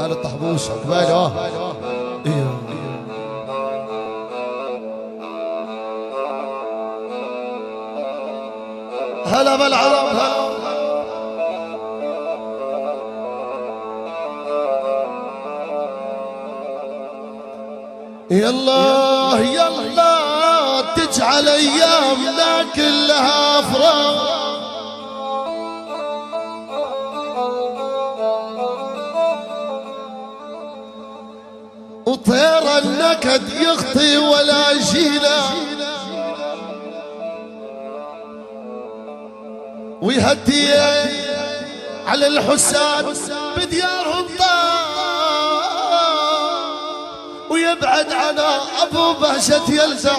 قال الطحبوش عقباله ايوه هلا بالعرب هلا يلا يلا تجعل ايامنا كلها افراح وطير النكد يخطي ولا جينا ويهدي على الحساد بديارهم طار ويبعد على ابو بهجة يلزع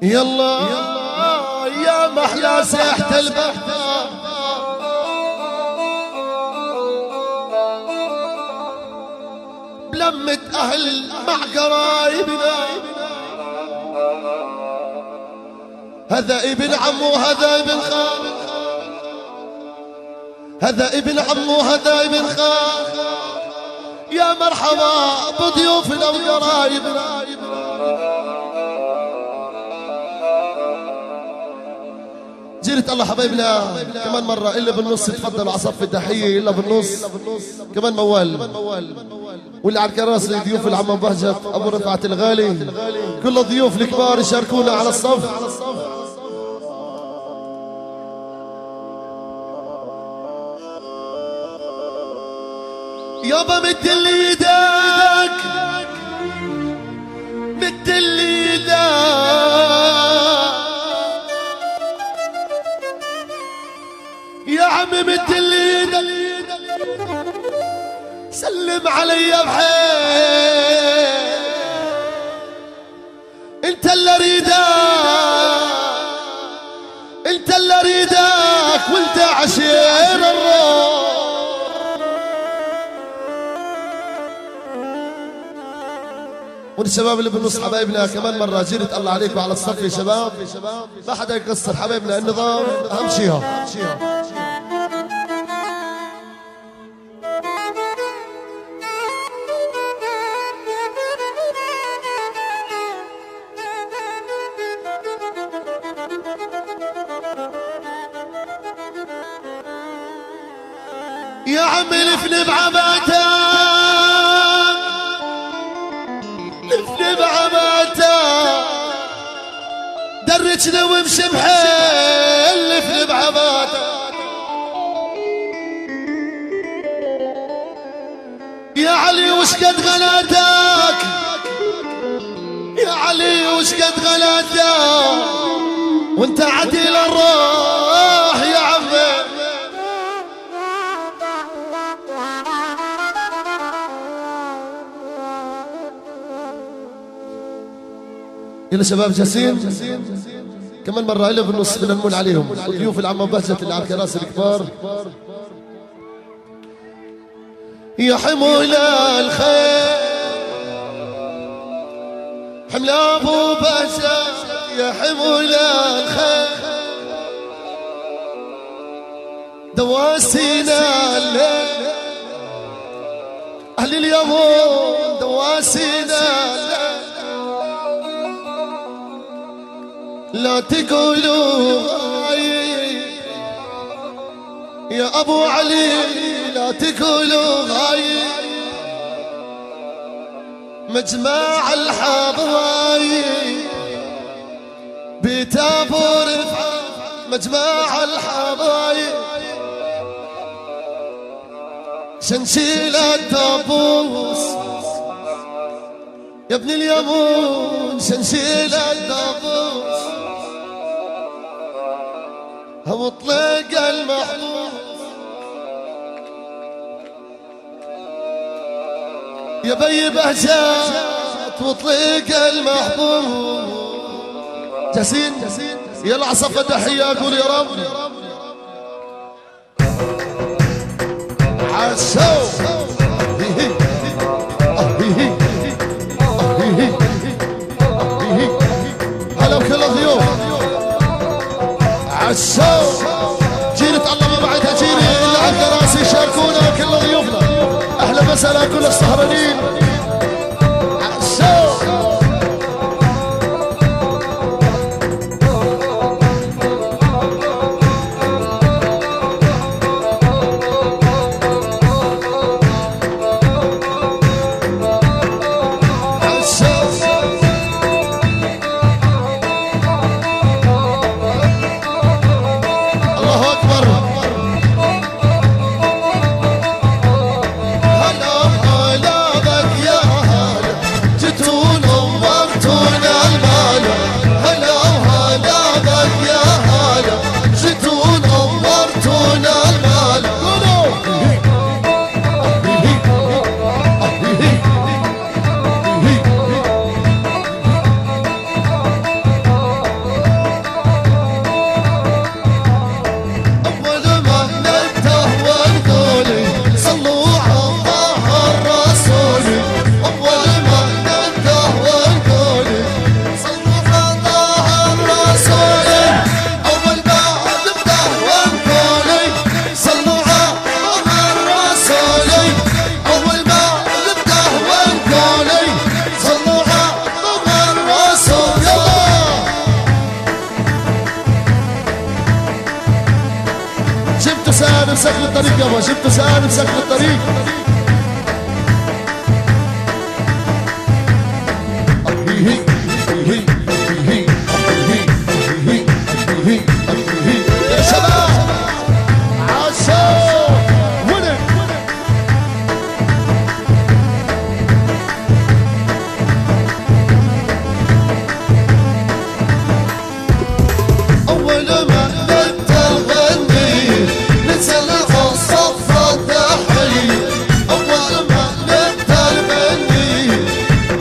يلا يا محلى ساحة البحر بلمة أهل مع قرايبنا هذا ابن عمو هذا ابن خال هذا ابن عمو هذا ابن خال يا مرحبا بضيوفنا وقرايبنا جيرة الله حبايبنا كمان مرة إلا بالنص تفضلوا على صف التحية إلا بالنص كمان موال واللي على الكراسي ضيوف العم بهجت أبو رفعت الغالي كل الضيوف الكبار يشاركونا على الصف يابا مد لي ايدك مد لي ايدك يا عم مد لي ايدك سلم علي بحيل انت اللي اريدك انت اللي اريدك وانت عشير الروح والشباب اللي بالنص حبايبنا كمان مرة جيرة الله عليكم على الصف يا شباب ما حدا يقصر حبايبنا النظام أهم شيها يا عمي لفني بعباتك لفني بعباتك درجنا وامشي بحيل لفني بعباتك يا علي وش قد غلاتك يا علي وش قد غلاتك وانت عديل الروح يا عمي يلا شباب جالسين كمان مرة إلا بالنص بنمون عليهم وضيوف العم بهجة اللي على الكراسي الكبار يا حمول الخير حمل أبو بهجة يا حمول الخير دواسينا الليل أهل اليمون دواسينا الليل لا تقولوا غايب يا أبو علي لا تقولوا غايب مجمع الحبايب بيت أبو رفعت مجمع الحبايب شنشيل الدبوس يا ابن اليمون شنشيل الدبوس هو طلق المحبوس يا بي بهجات وطلق المحبوس جاسين يلا عصفة تحية قول يا رب عشو هلا بكل الضيوف عالشوق جيرة الله ما بعدها جيرة اللي على الكراسي شاركونا كل ضيوفنا. احلى مساء لكل السهرانين. مسكر الطريق يابا، جبتوا سؤال مسكر الطريق. يا شباب عالشوق ولد أول ما بدت الغني نزل الصف الضحي. أول ما بدت الغني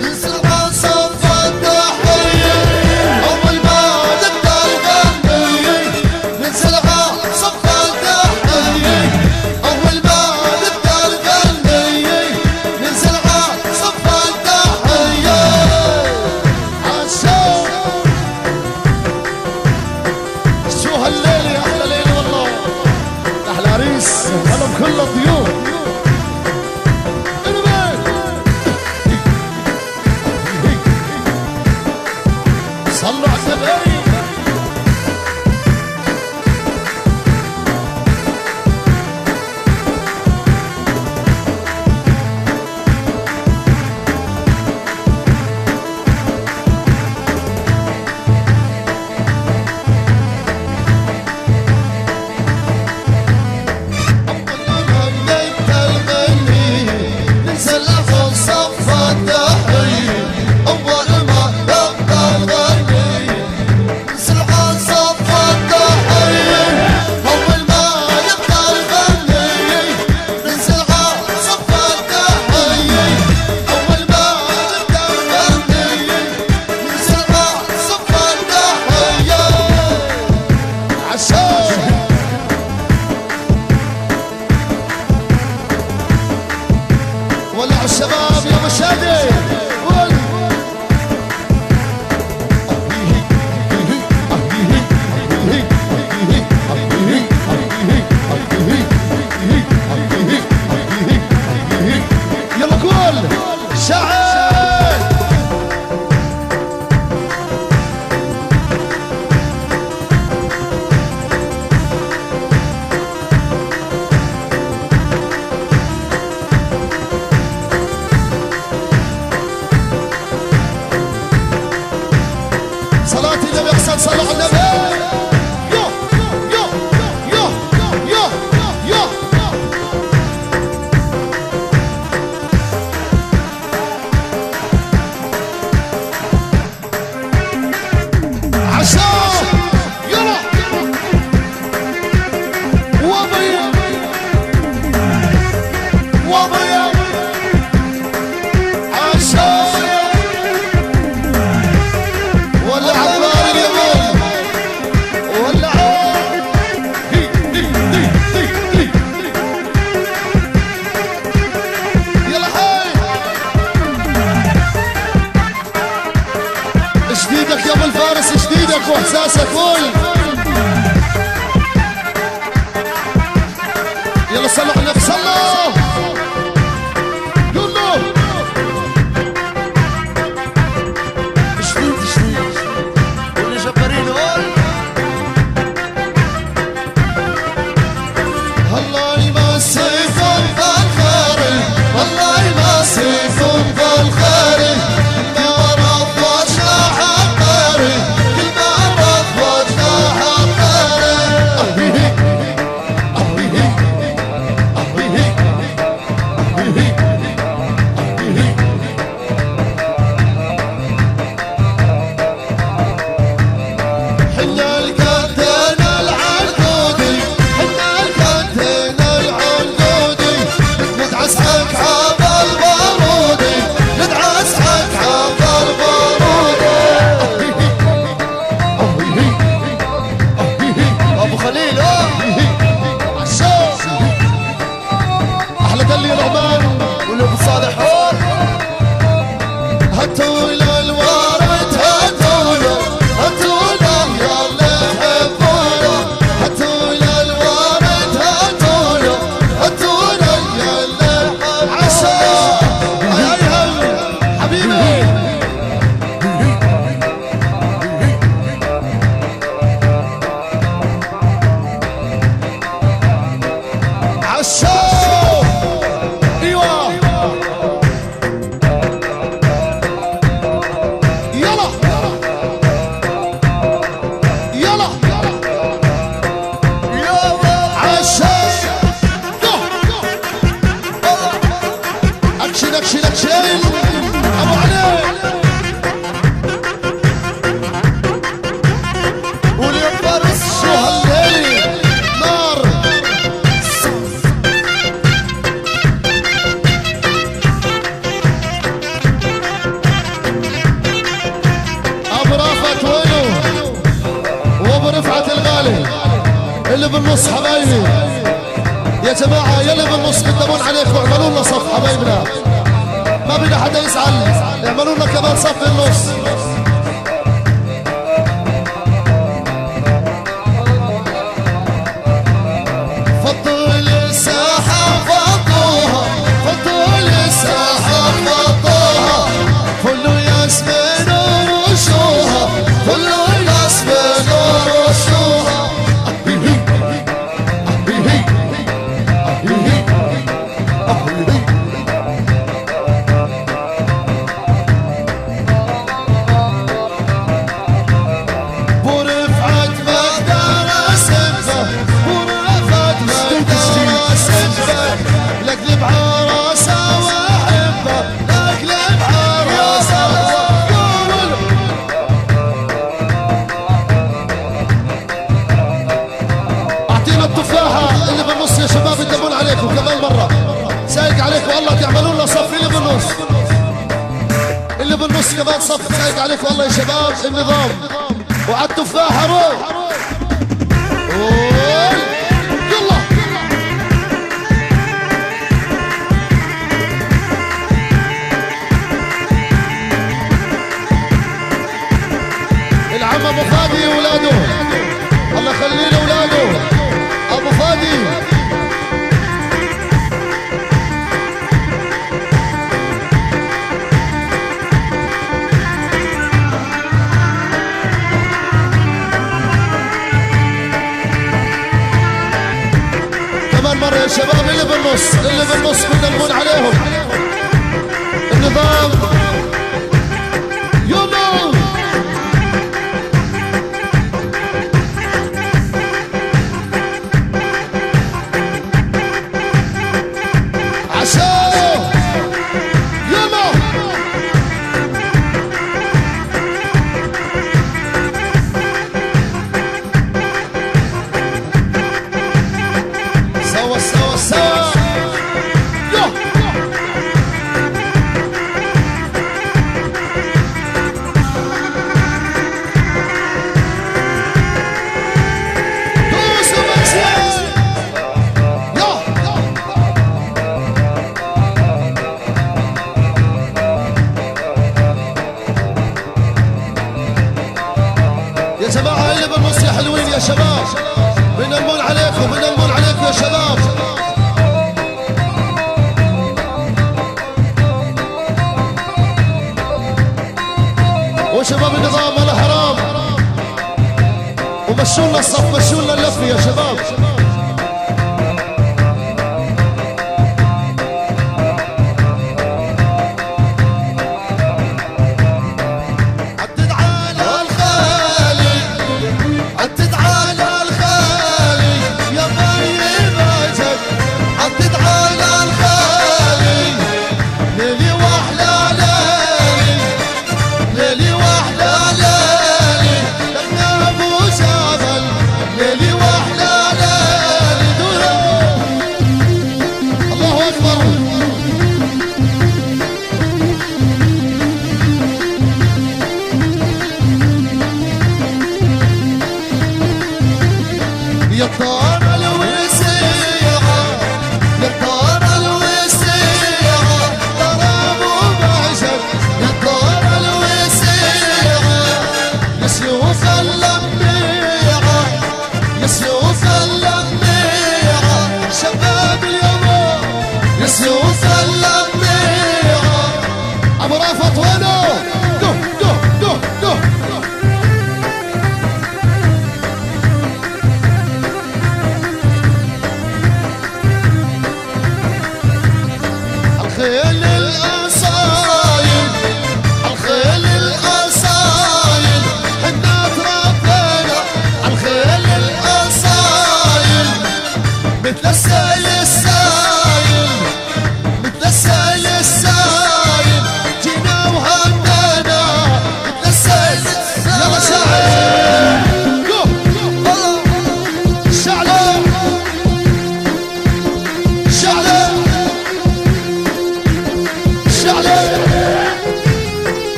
نزل الصف الضحي. أول ما بدت الغني نزل الصف الضحي. أول ما بدت الغني نزل الصف الضحي. عالشوق شو هالليلة يا أحلى ليلة والله، أحلى عريس هلا بكل الضيوف. صلوا على النبي. ولع الشباب يا مشادي. يلا قول شعر. صلاة النبي أحسن صلاة على النبي. يو يو يو يو يو عشاء يلا وابيا وابيا عشاء ولا عبار اليمين ولا يلا حي جديدك يا ابو الفارس، جديدك واحساسك قول. صلوا على النبي صلوا. يلا جديد جديد واللي جبارين قول الله يمسيكم بالخير الله يمسيكم بالخير كل ما رب وجه حقير كل ما رب وجه حقير اللي بالنص حبايبي يا جماعة يلي بالنص قدمون عليكم اعملوا لنا صف حبايبنا ما بدنا حدا يزعل اعملوا لنا كمان صف بالنص فضوا الساحة فضوها فضوا الساحة فضوها فلوا ياسمين ورشوها فلوا ياسمين ورشوها يا شباب يدمون عليكم كمان مرة سايق عليكم والله تعملوا لنا صف اللي بالنص اللي بالنص كمان صف سايق عليكم والله يا شباب النظام وعلى التفاحة روح يلا العم ابو فادي واولاده الله يخلي له اولاده ابو فادي كمان مرة يا شباب اللي بالنص بندلمون عليهم النظام يلا جماعة اللي بالنص يا حلوين يا شباب بنلمون عليكم يا شباب وشباب النظام ولا حرام، ومشونا الصف، مشونا اللف يا شباب.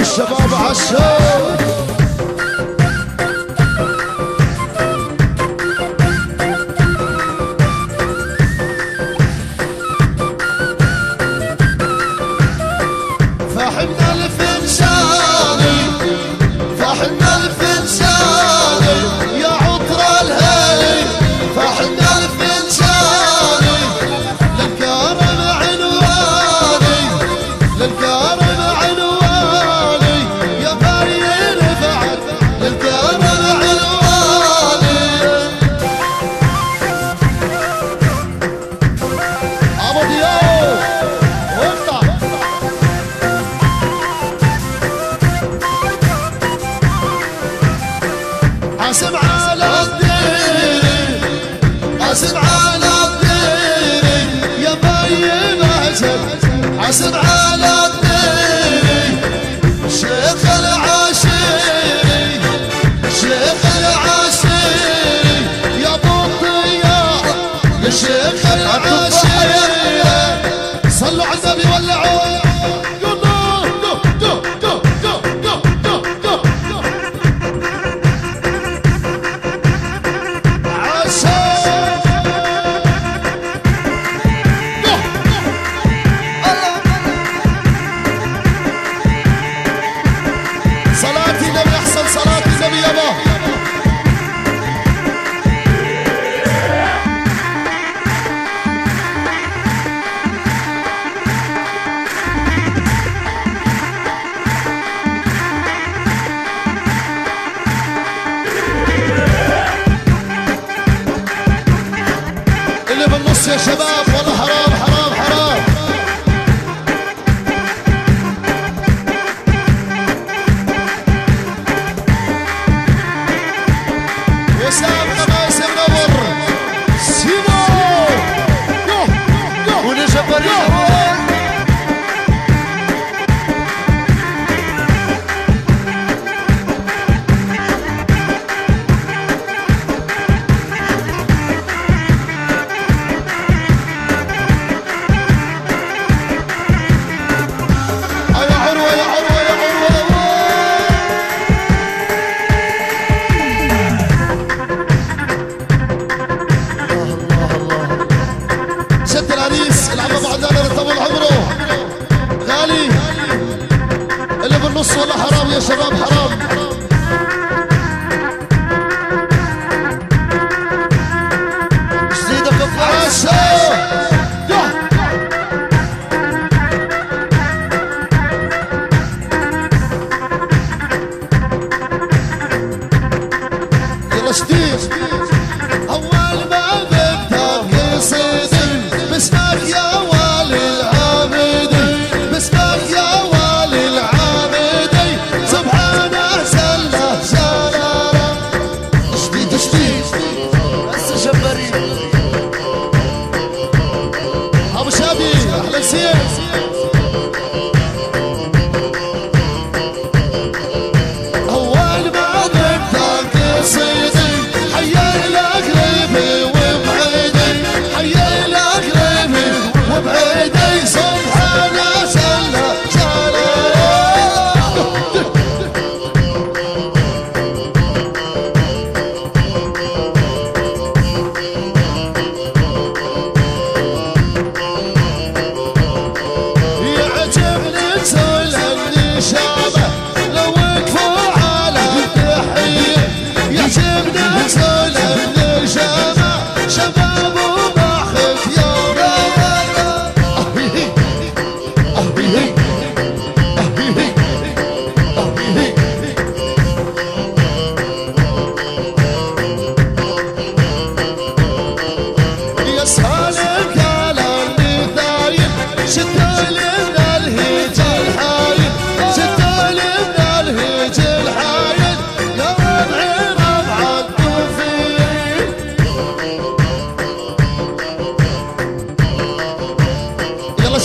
الشباب عالشوق فاحنا الفنشاني، فاحنا الفنشاني يا عطر الهالي، فاحنا الفنشاني للكرم عنواني، للكرم عنواني يا باين رفعت، للكرم عنواني. ابو دياب واطلع حاسب على الدين، حاسب على الدين يا باين عجب، حاسب على الدين شيخ العاشري، شيخ العاشري يا ابو الضياء يا شيخ العاشري. صلوا على النبي ولعوا يا شباب. والله حرام حرام حرام. وسام قماس منور سيمو ونجبر يلا شديد. اول ما ببدا قصيدي باسمك يا والي العابدي، باسمك يا والي العابدي، سبحانه سله سلاله. شديد شديد بس جبارين ابو شادي احلى سيف.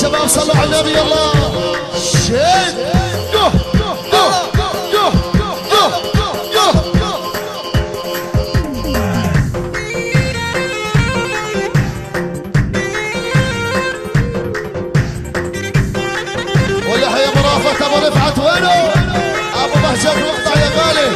شباب صلوا على النبي يلا شد يو يو يو يو يو ولا هي مرافقة ابو رفعت وينه ابو بهجت مقطع يا غالي.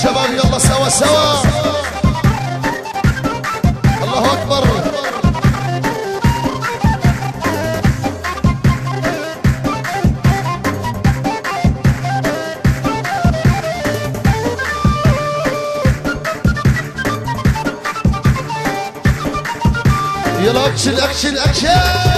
شباب يلا سوا سوا الله اكبر. يلا اكشن اكشن اكشن.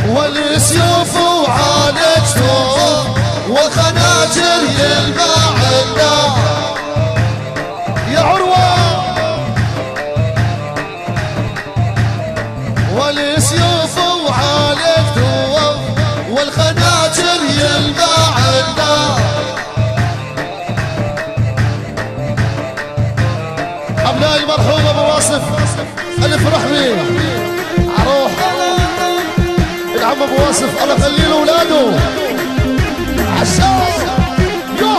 والسيوف وعالج ثوب والخناجر يلمع النار يا عروة. والسيوف وعالج ثوب والخناجر يلمع النار. أبناء المرحوم أبو واصف ألف رحمي عروح العم ابو واصف الله يخلي له اولاده عشان يو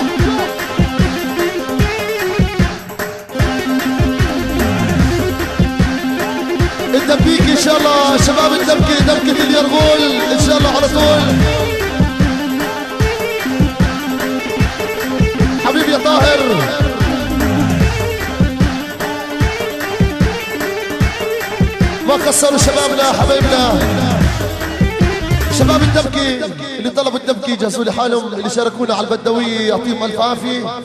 الدبيك ان شاء الله شباب الدبكه دبكه اليرغول ان شاء الله على طول. حبيبي يا طاهر. ما قصروا شبابنا حبايبنا، شباب الدبكي اللي طلبوا الدبكي جهزوا لي حالهم، اللي شاركونا على البدوية يعطيهم الف عافية.